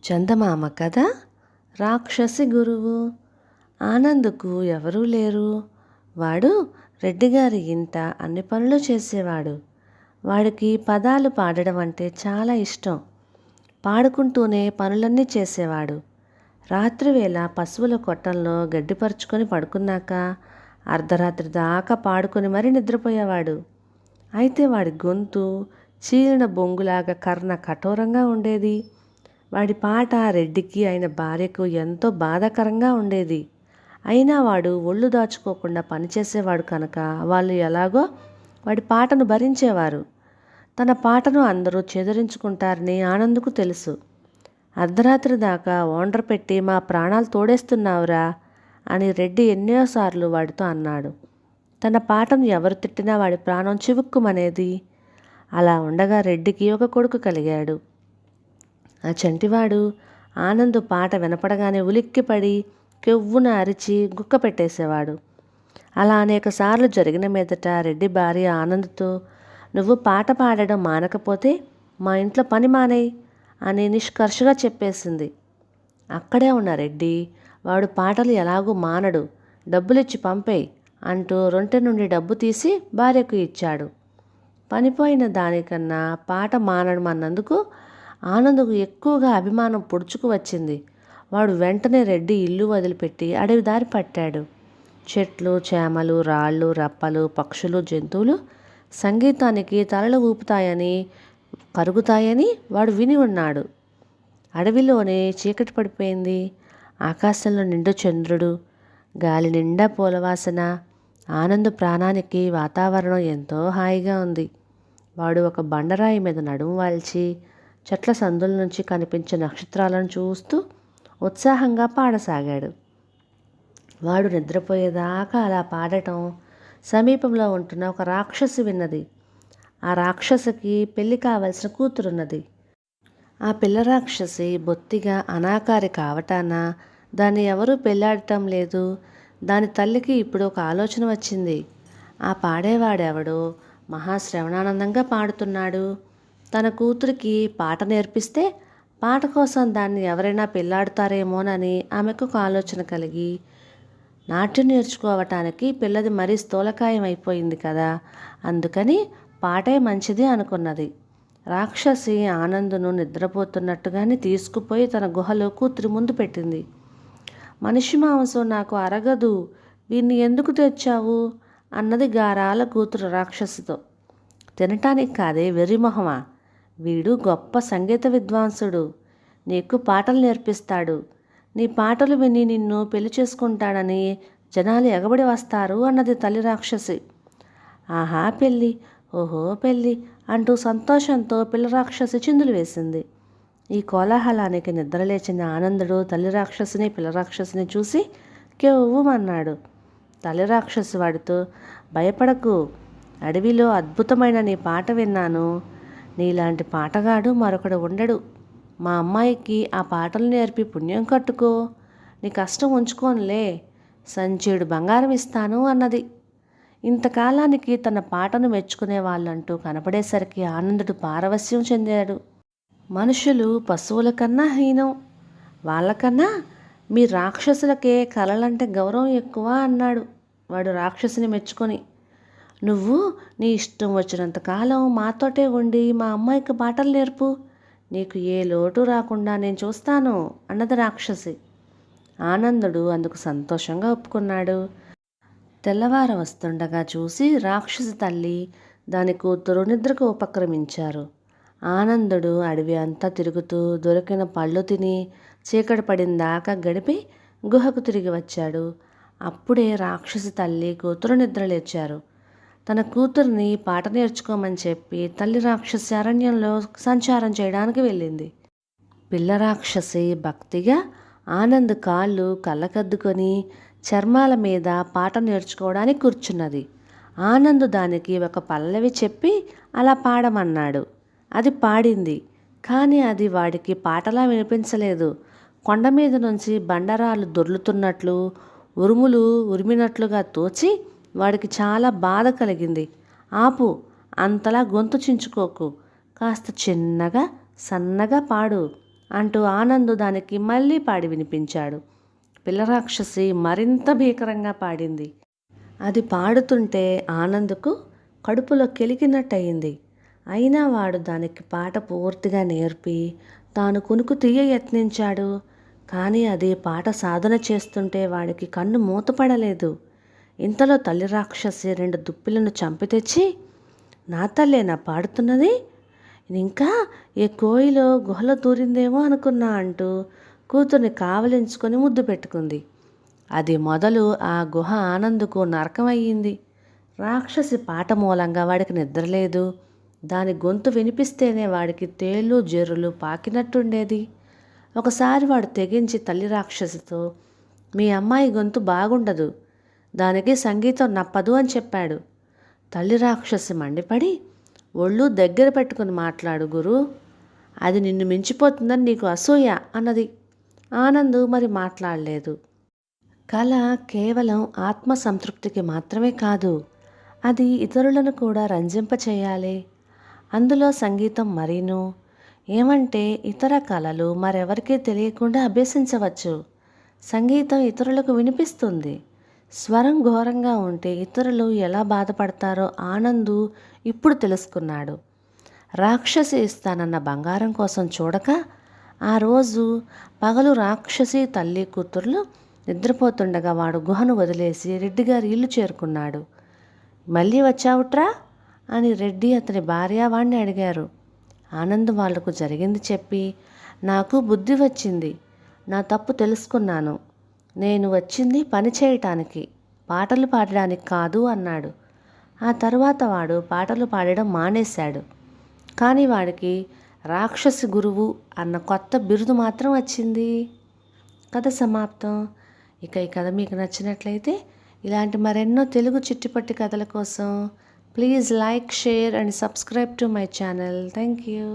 చందమామ కథ. రాక్షసి గురువు. ఆనంద్కు ఎవరూ లేరు. వాడు రెడ్డిగారి ఇంట అన్ని పనులు చేసేవాడు. వాడికి పదాలు పాడడం అంటే చాలా ఇష్టం. పాడుకుంటూనే పనులన్నీ చేసేవాడు. రాత్రివేళ పశువుల కొట్టంలో గడ్డిపరుచుకొని పడుకున్నాక అర్ధరాత్రి దాకా పాడుకొని మరీ నిద్రపోయేవాడు. అయితే వాడి గొంతు చీలిన బొంగులాగా కర్ణ కఠోరంగా ఉండేది. వాడి పాట రెడ్డికి ఆయన భార్యకు ఎంతో బాధాకరంగా ఉండేది. అయినా వాడు ఒళ్ళు దాచుకోకుండా పనిచేసేవాడు కనుక వాళ్ళు ఎలాగో వాడి పాటను భరించేవారు. తన పాటను అందరూ చెదిరించుకుంటారని ఆనంద్కు తెలుసు. అర్ధరాత్రి దాకా ఓండ్ర పెట్టి మా ప్రాణాలు తోడేస్తున్నావురా అని రెడ్డి ఎన్నోసార్లు వాడితో అన్నాడు. తన పాటను ఎవరు తిట్టినా వాడి ప్రాణం చివుక్కుమనేది. అలా ఉండగా రెడ్డికి ఒక కొడుకు కలిగాడు. ఆ చంటివాడు ఆనంద్ పాట వినపడగానే ఉలిక్కిపడి కెవ్వున అరిచి గుక్క పెట్టేసేవాడు. అలా అనేకసార్లు జరిగిన మీదట రెడ్డి భార్య ఆనంద్తో, నువ్వు పాట పాడడం మానకపోతే మా ఇంట్లో పని మానేయ్ అని నిష్కర్షగా చెప్పేసింది. అక్కడే ఉన్న రెడ్డి, వాడు పాటలు ఎలాగూ మానడు, డబ్బులిచ్చి పంపేయ్ అంటూ రొంటె నుండి డబ్బు తీసి భార్యకు ఇచ్చాడు. పనిపోయిన దానికన్నా పాట మానడం అన్నందుకు ఆనంద్కు ఎక్కువగా అభిమానం పొడుచుకు వచ్చింది. వాడు వెంటనే రెడ్డి ఇల్లు వదిలిపెట్టి అడవి దారి పట్టాడు. చెట్లు, చేమలు, రాళ్ళు, రప్పలు, పక్షులు, జంతువులు సంగీతానికి తలలు ఊపుతాయని, కరుగుతాయని వాడు విని ఉన్నాడు. అడవిలోనే చీకటి పడిపోయింది. ఆకాశంలో నిండు చంద్రుడు, గాలి నిండా పూలవాసన. ఆనంద్ ప్రాణానికి వాతావరణం ఎంతో హాయిగా ఉంది. వాడు ఒక బండరాయి మీద నడుము వాల్చి చెట్ల సందుల నుంచి కనిపించే నక్షత్రాలను చూస్తూ ఉత్సాహంగా పాడసాగాడు. వాడు నిద్రపోయేదాకా అలా పాడటం సమీపంలో ఉంటున్న ఒక రాక్షసి విన్నది. ఆ రాక్షసికి పెళ్లి కావలసిన కూతురున్నది. ఆ పిల్ల రాక్షసి బొత్తిగా అనాకారి కావటాన దాన్ని ఎవరూ పెళ్ళాడటం లేదు. దాని తల్లికి ఇప్పుడు ఒక ఆలోచన వచ్చింది. ఆ పాడేవాడెవడో మహాశ్రవణానందంగా పాడుతున్నాడు. తన కూతురికి పాట నేర్పిస్తే పాట కోసం దాన్ని ఎవరైనా పెళ్ళాడుతారేమోనని ఆమెకు ఒక ఆలోచన కలిగి, నాట్యం నేర్చుకోవటానికి పిల్లది మరీ స్థూలకాయం అయిపోయింది కదా, అందుకని పాటే మంచిది అనుకున్నది. రాక్షసి ఆనందును నిద్రపోతున్నట్టుగానే తీసుకుపోయి తన గుహలో కూతురి ముందు పెట్టింది. మనిషి మాంసం నాకు అరగదు, వీన్ని ఎందుకు తెచ్చావు అన్నది గారాల కూతురు రాక్షసితో. తినటానికి కాదే వెర్రిమొహమా, వీడు గొప్ప సంగీత విద్వాంసుడు, నీకు పాటలు నేర్పిస్తాడు, నీ పాటలు విని నిన్ను పెళ్లి చేసుకుంటాడని జనాలు ఎగబడి వస్తారు అన్నది తల్లి రాక్షసి. ఆహా పెళ్ళి, ఓహో పెళ్ళి అంటూ సంతోషంతో పిల్ల రాక్షసి చిందులు వేసింది. ఈ కోలాహలానికి నిద్రలేచిన ఆనందుడు తల్లి రాక్షసిని పిల్ల రాక్షసిని చూసి కెవ్వుమన్నాడు. తల్లి రాక్షసి వాడితో, భయపడకు, అడవిలో అద్భుతమైన నీ పాట విన్నాను, నీలాంటి పాటగాడు మరొకడు ఉండడు, మా అమ్మాయికి ఆ పాటలు నేర్పి పుణ్యం కట్టుకో, నీ కష్టం ఉంచుకోనులే, సంచేడు బంగారం ఇస్తాను అన్నది. ఇంతకాలానికి తన పాటను మెచ్చుకునే వాళ్ళంటూ కనపడేసరికి ఆనందుడు పారవస్యం చెందాడు. మనుషులు పశువుల కన్నా హీనం, వాళ్ళకన్నా మీ రాక్షసులకే కళలంటే గౌరవం ఎక్కువ అన్నాడు వాడు రాక్షసిని మెచ్చుకొని. నువ్వు నీ ఇష్టం వచ్చినంత కాలం మాతోటే ఉండి మా అమ్మాయికి పాటలు నేర్పు, నీకు ఏ లోటు రాకుండా నేను చూస్తాను అన్నది రాక్షసి. ఆనందుడు అందుకు సంతోషంగా ఒప్పుకున్నాడు. తెల్లవార వస్తుండగా చూసి రాక్షసి తల్లి దాని కూతురు నిద్రకు ఉపక్రమించారు. ఆనందుడు అడవి అంతా తిరుగుతూ దొరికిన పళ్ళు తిని చీకటి పడిందాకా గడిపి గుహకు తిరిగి వచ్చాడు. అప్పుడే రాక్షసి తల్లి కూతురు నిద్రలేచారు. తన కూతుర్ని పాట నేర్చుకోమని చెప్పి తల్లి రాక్షసి అరణ్యంలో సంచారం చేయడానికి వెళ్ళింది. పిల్ల రాక్షసి భక్తిగా ఆనంద్ కాళ్ళు కళ్ళకద్దుకొని చర్మాల మీద పాట నేర్చుకోవడానికి కూర్చున్నది. ఆనంద్ దానికి ఒక పల్లవి చెప్పి అలా పాడమన్నాడు. అది పాడింది. కానీ అది వాడికి పాటలా వినిపించలేదు. కొండ మీద నుంచి బండరాలు దొర్లుతున్నట్లు, ఉరుములు ఉరిమినట్లుగా తోచి వాడికి చాలా బాధ కలిగింది. ఆపు, అంతలా గొంతు చించుకోకు, కాస్త చిన్నగా సన్నగా పాడు, అంటూ ఆనంద్ దానికి మళ్ళీ పాడి వినిపించాడు. పిల్ల రాక్షసి మరింత భీకరంగా పాడింది. అది పాడుతుంటే ఆనంద్కు కడుపులో కెలికినట్టయింది. అయినా వాడు దానికి పాట పూర్తిగా నేర్పి తాను కునుకు తీయ యత్నించాడు. కానీ అది పాట సాధన చేస్తుంటే వాడికి కన్ను మూతపడలేదు. ఇంతలో తల్లి రాక్షసి 2 దుప్పిలను చంపి తెచ్చి, నా తల్లేనా పాడుతున్నది? ఇంకా ఏ కోయిలో గుహలో దూరిందేమో అనుకున్నా అంటూ కూతుర్ని కావలించుకొని ముద్దు పెట్టుకుంది. అది మొదలు ఆ గుహ ఆనందుకు నరకమయ్యింది. రాక్షసి పాట మూలంగా వాడికి నిద్రలేదు. దాని గొంతు వినిపిస్తేనే వాడికి తేళ్ళు జెర్రులు పాకినట్టుండేది. ఒకసారి వాడు తెగించి తల్లి రాక్షసితో, మీ అమ్మాయి గొంతు బాగుండదు, దానికి సంగీతం నప్పదు అని చెప్పాడు. తల్లి రాక్షసి మండిపడి, ఒళ్ళు దగ్గర పెట్టుకుని మాట్లాడు గురు, అది నిన్ను మించిపోతుందని నీకు అసూయ అన్నది. ఆనంద్ మరి మాట్లాడలేదు. కళ కేవలం ఆత్మసంతృప్తికి మాత్రమే కాదు, అది ఇతరులను కూడా రంజింపచేయాలి. అందులో సంగీతం మరీను. ఏమంటే ఇతర కళలు మరెవరికీ తెలియకుండా అభ్యసించవచ్చు. సంగీతం ఇతరులకు వినిపిస్తుంది. స్వరం ఘోరంగా ఉంటే ఇతరులు ఎలా బాధపడతారో ఆనందు ఇప్పుడు తెలుసుకున్నాడు. రాక్షసి ఇస్తానన్న బంగారం కోసం చూడక ఆ రోజు పగలు రాక్షసి తల్లి కూతుర్లు నిద్రపోతుండగా వాడు గుహను వదిలేసి రెడ్డిగారి ఇల్లు చేరుకున్నాడు. మళ్ళీ వచ్చావుట్రా అని రెడ్డి అతని భార్య వాణ్ణి అడిగారు. ఆనంద్ వాళ్లకు జరిగింది చెప్పి, నాకు బుద్ధి వచ్చింది, నా తప్పు తెలుసుకున్నాను, నేను వచ్చింది పని చేయటానికి, పాటలు పాడడానికి కాదు అన్నాడు. ఆ తరువాత వాడు పాటలు పాడడం మానేశాడు. కానీ వాడికి రాక్షసి గురువు అన్న కొత్త బిరుదు మాత్రం వచ్చింది. కథ సమాప్తం. ఇక ఈ కథ మీకు నచ్చినట్లయితే ఇలాంటి మరెన్నో తెలుగు చిట్టిపట్టి కథల కోసం please like, share and subscribe to my channel. Thank you.